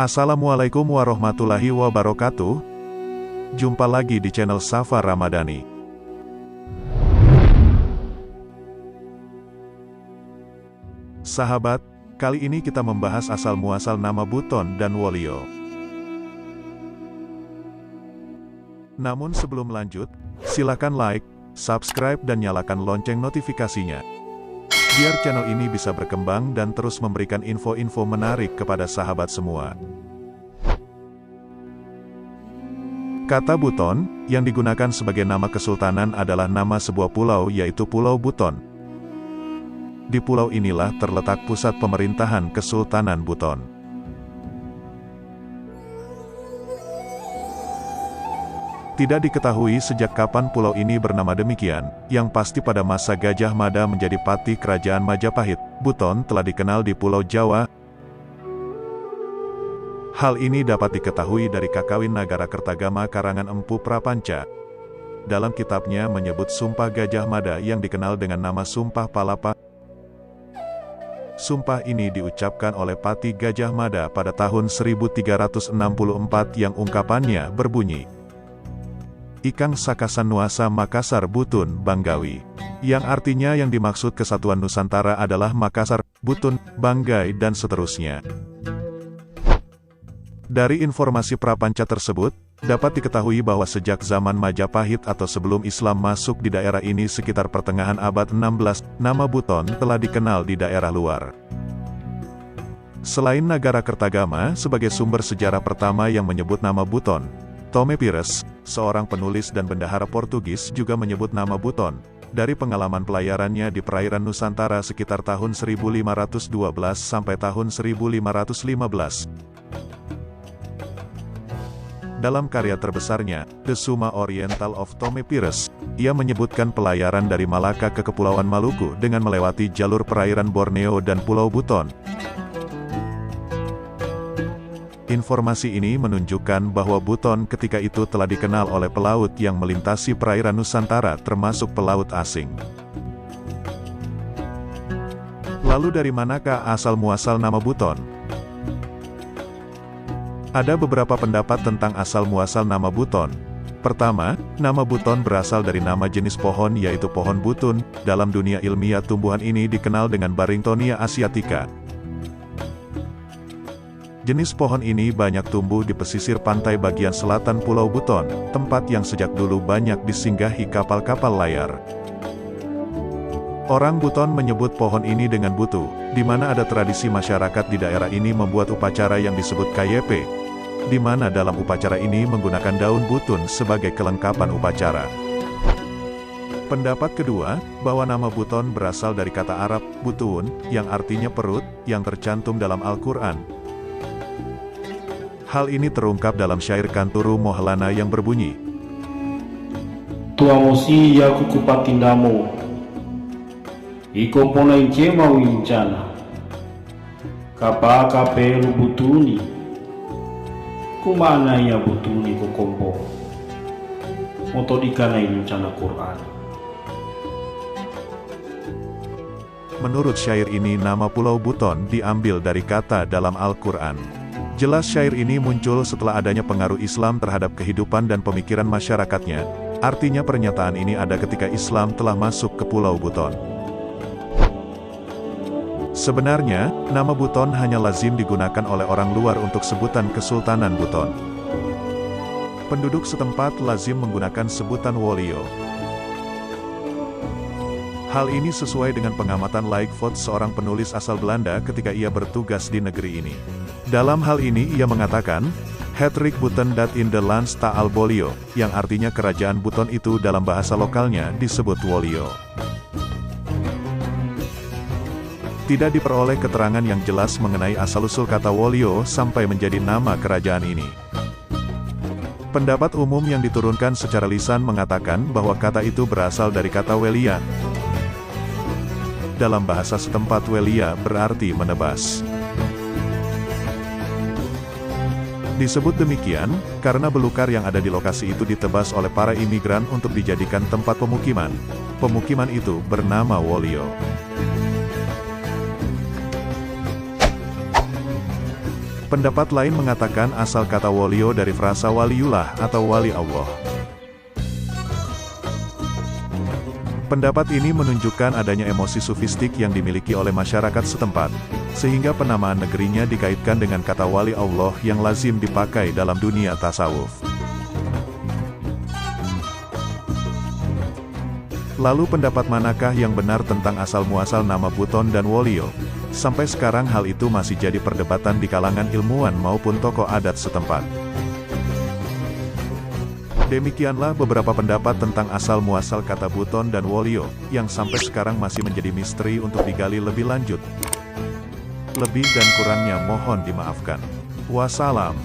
Assalamualaikum warahmatullahi wabarakatuh. Jumpa lagi di channel Safa Ramadhani. Sahabat, kali ini kita membahas asal-muasal nama Buton dan Wolio. Namun sebelum lanjut, silakan like, subscribe dan nyalakan lonceng notifikasinya. Biar channel ini bisa berkembang dan terus memberikan info-info menarik kepada sahabat semua. Kata Buton, yang digunakan sebagai nama kesultanan adalah nama sebuah pulau yaitu Pulau Buton. Di pulau inilah terletak pusat pemerintahan Kesultanan Buton. Tidak diketahui sejak kapan pulau ini bernama demikian, yang pasti pada masa Gajah Mada menjadi patih kerajaan Majapahit, Buton telah dikenal di Pulau Jawa. Hal ini dapat diketahui dari Kakawin Nagara Kertagama karangan Empu Prapanca. Dalam kitabnya menyebut Sumpah Gajah Mada yang dikenal dengan nama Sumpah Palapa. Sumpah ini diucapkan oleh Patih Gajah Mada pada tahun 1364 yang ungkapannya berbunyi, Ikang Sakasan Nuasa Makassar Butun Banggawi. Yang artinya yang dimaksud kesatuan Nusantara adalah Makassar, Butun, Banggai dan seterusnya. Dari informasi prapanca tersebut, dapat diketahui bahwa sejak zaman Majapahit atau sebelum Islam masuk di daerah ini sekitar pertengahan abad 16, nama Buton telah dikenal di daerah luar. Selain Nagara Kertagama sebagai sumber sejarah pertama yang menyebut nama Buton, Tome Pires, seorang penulis dan bendahara Portugis juga menyebut nama Buton, dari pengalaman pelayarannya di perairan Nusantara sekitar tahun 1512 sampai tahun 1515. Dalam karya terbesarnya, The Summa Oriental of Tome Pires, ia menyebutkan pelayaran dari Malaka ke Kepulauan Maluku dengan melewati jalur perairan Borneo dan Pulau Buton. Informasi ini menunjukkan bahwa Buton ketika itu telah dikenal oleh pelaut yang melintasi perairan Nusantara termasuk pelaut asing. Lalu dari manakah asal-muasal nama Buton? Ada beberapa pendapat tentang asal-muasal nama Buton. Pertama, nama Buton berasal dari nama jenis pohon yaitu pohon butun. Dalam dunia ilmiah tumbuhan ini dikenal dengan Barringtonia asiatica. Jenis pohon ini banyak tumbuh di pesisir pantai bagian selatan Pulau Buton, tempat yang sejak dulu banyak disinggahi kapal-kapal layar. Orang Buton menyebut pohon ini dengan butu, di mana ada tradisi masyarakat di daerah ini membuat upacara yang disebut KYP, di mana dalam upacara ini menggunakan daun butun sebagai kelengkapan upacara. Pendapat kedua, bahwa nama Buton berasal dari kata Arab, butun, yang artinya perut, yang tercantum dalam Al-Quran. Hal ini terungkap dalam syair Kanturu Mohlana yang berbunyi, Tuamosi ya kukupatindamo, ikompona inchema winchana, kapaka pelu butuni, kumana ya butuni kukombo, motodikana inchana Quran. Menurut syair ini nama Pulau Buton diambil dari kata dalam Al-Quran. Jelas syair ini muncul setelah adanya pengaruh Islam terhadap kehidupan dan pemikiran masyarakatnya. Artinya pernyataan ini ada ketika Islam telah masuk ke Pulau Buton. Sebenarnya, nama Buton hanya lazim digunakan oleh orang luar untuk sebutan Kesultanan Buton. Penduduk setempat lazim menggunakan sebutan Wolio. Hal ini sesuai dengan pengamatan Lightfoot, seorang penulis asal Belanda ketika ia bertugas di negeri ini. Dalam hal ini ia mengatakan, Hetrik Buton dat in the lands Taal Bolio, yang artinya kerajaan Buton itu dalam bahasa lokalnya disebut Wolio. Tidak diperoleh keterangan yang jelas mengenai asal-usul kata Wolio sampai menjadi nama kerajaan ini. Pendapat umum yang diturunkan secara lisan mengatakan bahwa kata itu berasal dari kata Welia. Dalam bahasa setempat Welia berarti menebas. Disebut demikian, karena belukar yang ada di lokasi itu ditebas oleh para imigran untuk dijadikan tempat pemukiman. Pemukiman itu bernama Wolio. Pendapat lain mengatakan asal kata wolio dari frasa waliullah atau wali Allah. Pendapat ini menunjukkan adanya emosi sufistik yang dimiliki oleh masyarakat setempat, sehingga penamaan negerinya dikaitkan dengan kata wali Allah yang lazim dipakai dalam dunia tasawuf. Lalu pendapat manakah yang benar tentang asal-muasal nama Buton dan Wolio? Sampai sekarang hal itu masih jadi perdebatan di kalangan ilmuwan maupun tokoh adat setempat. Demikianlah beberapa pendapat tentang asal-muasal kata Buton dan Wolio, yang sampai sekarang masih menjadi misteri untuk digali lebih lanjut. Lebih dan kurangnya mohon dimaafkan. Wassalam.